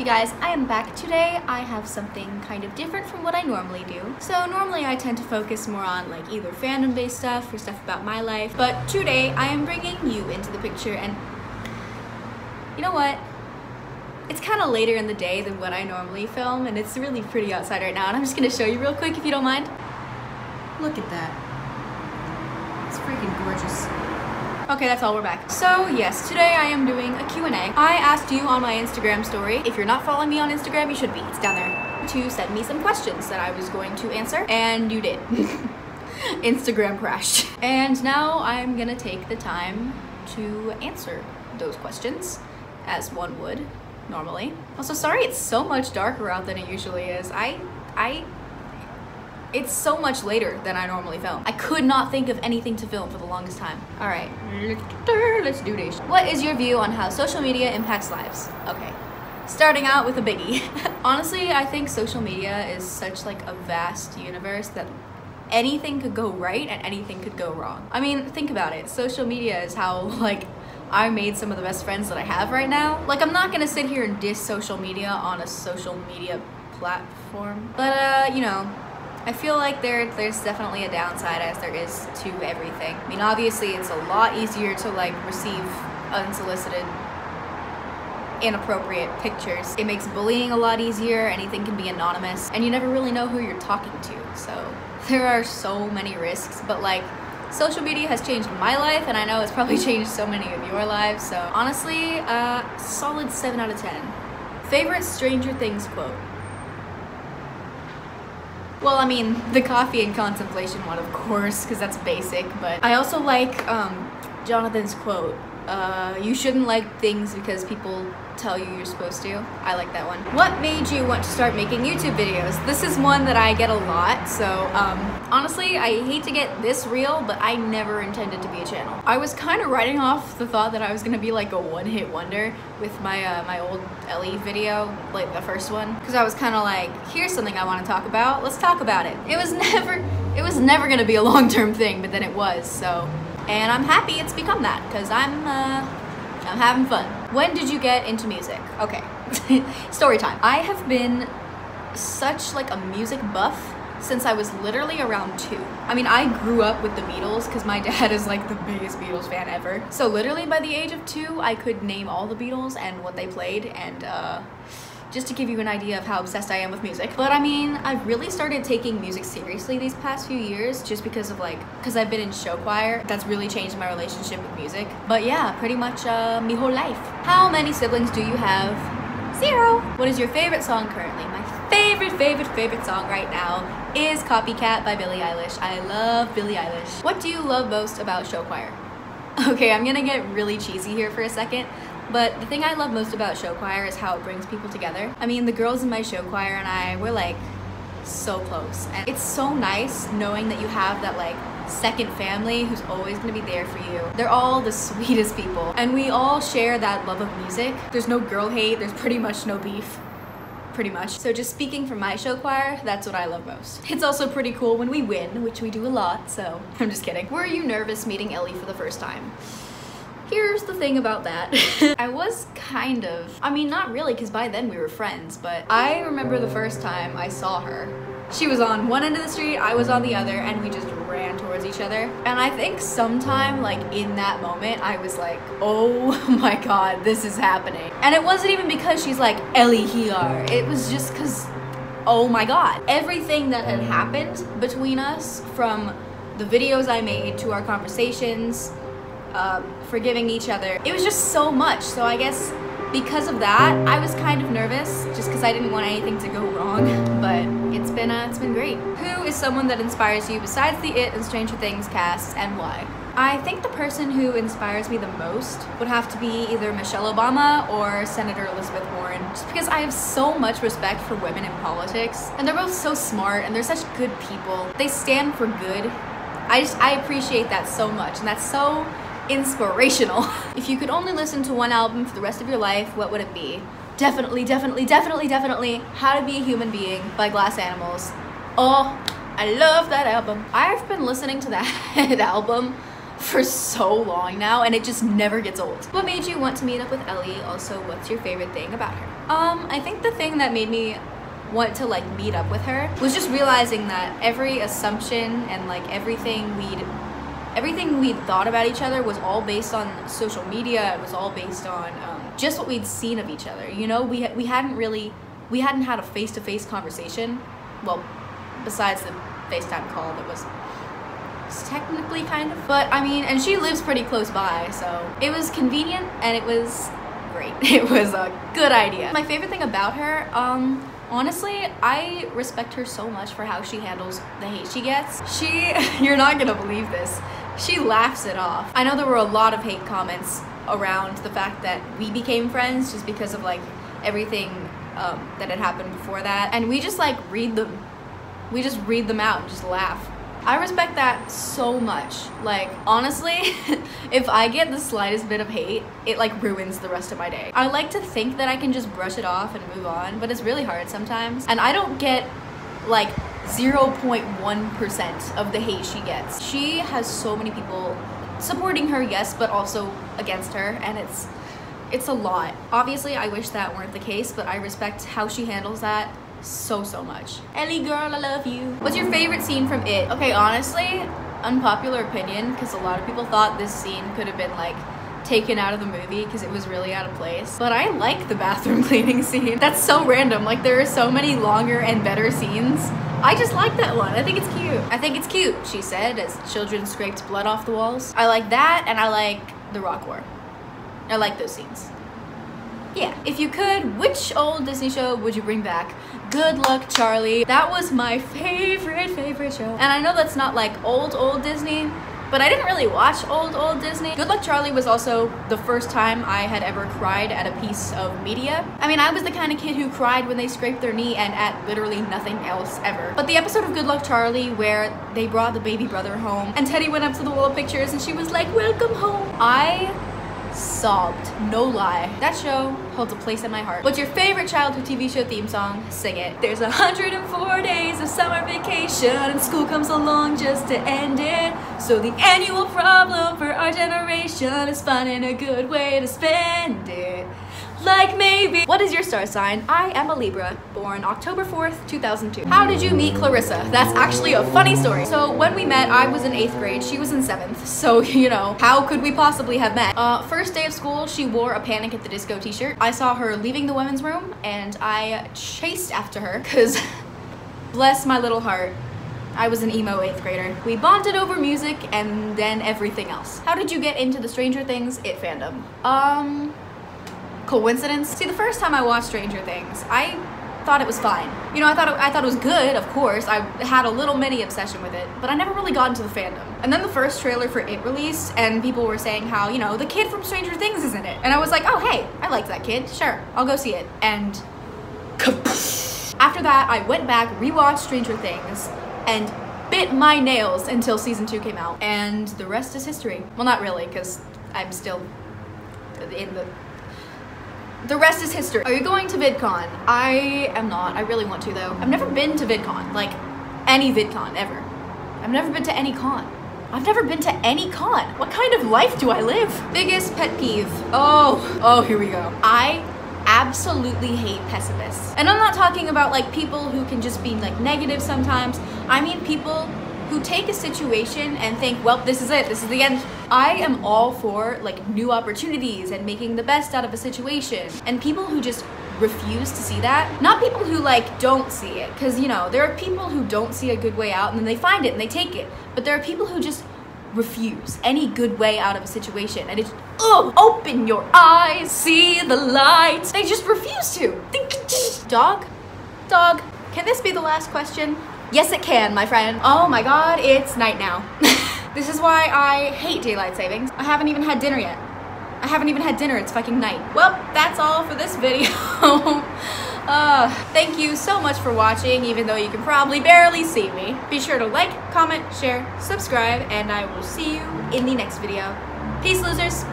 you guys? I am back today. I have something kind of different from what I normally do. So normally I tend to focus more on like either fandom based stuff or stuff about my life, but today I am bringing you into the picture. And you know what? It's kind of later in the day than what I normally film, and it's really pretty outside right now, and I'm just gonna show you real quick if you don't mind. Look at that. It's freaking gorgeous. Okay, that's all, we're back. So yes, today I am doing a Q&A. I asked you on my Instagram story, if you're not following me on Instagram, you should be, it's down there, to send me some questions that I was going to answer, and you did. Instagram crashed. And now I'm gonna take the time to answer those questions, as one would normally. Also, sorry it's so much darker out than it usually is. It's so much later than I normally film. I could not think of anything to film for the longest time. All right, let's do this. What is your view on how social media impacts lives? Okay, starting out with a biggie. Honestly, I think social media is such like a vast universe that anything could go right and anything could go wrong. I mean, think about it. Social media is how like I made some of the best friends that I have right now. Like, I'm not gonna sit here and diss social media on a social media platform, but you know, I feel like there's definitely a downside, as there is to everything. I mean, obviously it's a lot easier to like receive unsolicited, inappropriate pictures. It makes bullying a lot easier, anything can be anonymous, and you never really know who you're talking to, so there are so many risks. But like, social media has changed my life, and I know it's probably changed so many of your lives, so honestly, solid 7 out of 10. Favorite Stranger Things quote? Well, I mean, the coffee and contemplation one, of course, because that's basic, but I also like Jonathan's quote, you shouldn't like things because people tell you you're supposed to. I like that one. What made you want to start making YouTube videos? This is one that I get a lot, so honestly, I hate to get this real, but I never intended to be a channel. I was kind of writing off the thought that I was gonna be like a one-hit wonder with my my old Ellie video, like the first one, because I was kind of like, here's something I want to talk about, let's talk about it. It was never gonna be a long-term thing, but then it was, so. And I'm happy it's become that, because I'm having fun. When did you get into music? Okay, story time. I have been such like a music buff since I was literally around 2. I mean, I grew up with the Beatles because my dad is like the biggest Beatles fan ever. So literally by the age of 2, I could name all the Beatles and what they played, and just to give you an idea of how obsessed I am with music. But I mean, I've really started taking music seriously these past few years just because of because I've been in show choir. That's really changed my relationship with music. But yeah, pretty much my whole life. How many siblings do you have? 0. What is your favorite song currently? My favorite song right now is Copycat by Billie Eilish. I love Billie Eilish. What do you love most about show choir? Okay, I'm gonna get really cheesy here for a second. But the thing I love most about show choir is how it brings people together. I mean, the girls in my show choir and I, we're like so close. And it's so nice knowing that you have that like second family who's always gonna be there for you. They're all the sweetest people. And we all share that love of music. There's no girl hate, there's pretty much no beef. Pretty much. So just speaking for my show choir, that's what I love most. It's also pretty cool when we win, which we do a lot, so I'm just kidding. Were you nervous meeting Ellie for the first time? Here's the thing about that. I was kind of, I mean, not really, because by then we were friends, but I remember the first time I saw her. She was on one end of the street, I was on the other, and we just ran towards each other. And I think sometime, like, in that moment, I was like, oh my god, this is happening. And it wasn't even because she's like, Ellie here. It was just because, oh my god. Everything that had happened between us, from the videos I made to our conversations, forgiving each other. It was just so much. So I guess because of that, I was kind of nervous just because I didn't want anything to go wrong, but it's been great. Who is someone that inspires you besides the It and Stranger Things casts, and why? I think the person who inspires me the most would have to be either Michelle Obama or Senator Elizabeth Warren, just because I have so much respect for women in politics, and they're both so smart and they're such good people. They stand for good. I appreciate that so much, and that's so inspirational. If you could only listen to one album for the rest of your life, what would it be? Definitely How to Be a Human Being by Glass Animals. Oh, I love that album. I've been listening to that album for so long now, and it just never gets old. What made you want to meet up with Ellie? Also, what's your favorite thing about her? I think the thing that made me want to like meet up with her was just realizing that every assumption and like everything we'd thought about each other was all based on social media. It was all based on just what we'd seen of each other. You know, we hadn't had a face-to-face conversation. Well, besides the FaceTime call that was technically kind of, but I mean, and she lives pretty close by, so it was convenient and it was great. It was a good idea. My favorite thing about her, honestly, I respect her so much for how she handles the hate she gets. You're not gonna believe this, she laughs it off. I know there were a lot of hate comments around the fact that we became friends just because of like everything that had happened before that, and we just like read them out and just laugh. I respect that so much. Like, honestly, if I get the slightest bit of hate, it like ruins the rest of my day. I like to think that I can just brush it off and move on, but it's really hard sometimes. And I don't get like 0.1% of the hate she gets. She has so many people supporting her, yes, but also against her, and it's a lot. Obviously, I wish that weren't the case, but I respect how she handles that so much. Ellie girl, I love you. What's your favorite scene from It? Okay, honestly, unpopular opinion, because a lot of people thought this scene could have been like taken out of the movie because it was really out of place, but I like the bathroom cleaning scene. That's so random. Like, there are so many longer and better scenes. I just like that one. I think it's cute. I think it's cute, she said, as children scraped blood off the walls. I like that, and I like the rock war. I like those scenes. Yeah. If you could, which old Disney show would you bring back? Good Luck Charlie. That was my favorite show. And I know that's not like old Disney, but I didn't really watch old Disney. Good Luck Charlie was also the first time I had ever cried at a piece of media. I mean, I was the kind of kid who cried when they scraped their knee and at literally nothing else ever. But the episode of Good Luck Charlie where they brought the baby brother home and Teddy went up to the wall of pictures and she was like, "Welcome home," I sobbed, no lie. That show holds a place in my heart. What's your favorite childhood TV show theme song? Sing it. There's 104 days of summer vacation and school comes along just to end it. So the annual problem for our generation is finding a good way to spend it. Like maybe. What is your star sign? I am a Libra, born October 4th, 2002. How did you meet Clarissa? That's actually a funny story. So when we met, I was in 8th grade, she was in 7th. So, you know, how could we possibly have met? First day of school, she wore a Panic at the Disco t-shirt. I saw her leaving the women's room and I chased after her because bless my little heart, I was an emo 8th grader. We bonded over music and then everything else. How did you get into the Stranger Things It fandom? Coincidence? See, the first time I watched Stranger Things, I thought it was fine. You know, I thought it was good, of course. I had a little mini obsession with it, but I never really got into the fandom. And then the first trailer for It released, and people were saying how, you know, the kid from Stranger Things is in it. And I was like, oh, hey, I like that kid. Sure, I'll go see it. And after that, I went back, rewatched Stranger Things, and bit my nails until season 2 came out. And the rest is history. Well, not really, because I'm still in the rest is history. Are you going to VidCon? I am not. I really want to, though. I've never been to VidCon, like any VidCon ever. I've never been to any con. I've never been to any con. What kind of life do I live? Biggest pet peeve. Oh, here we go. I absolutely hate pessimists. And I'm not talking about like people who can just be like negative sometimes. I mean people who take a situation and think, well, this is it, this is the end. I am all for like new opportunities and making the best out of a situation. And people who just refuse to see that, not people who like don't see it, because you know, there are people who don't see a good way out and then they find it and they take it. But there are people who just refuse any good way out of a situation, and it's, oh, open your eyes, see the light. They just refuse to. Dog? Dog, can this be the last question? Yes, it can, my friend. Oh my god, it's night now. This is why I hate daylight savings. I haven't even had dinner yet. I haven't even had dinner, it's fucking night. Well, that's all for this video. Thank you so much for watching, even though you can probably barely see me. Be sure to like, comment, share, subscribe, and I will see you in the next video. Peace, losers.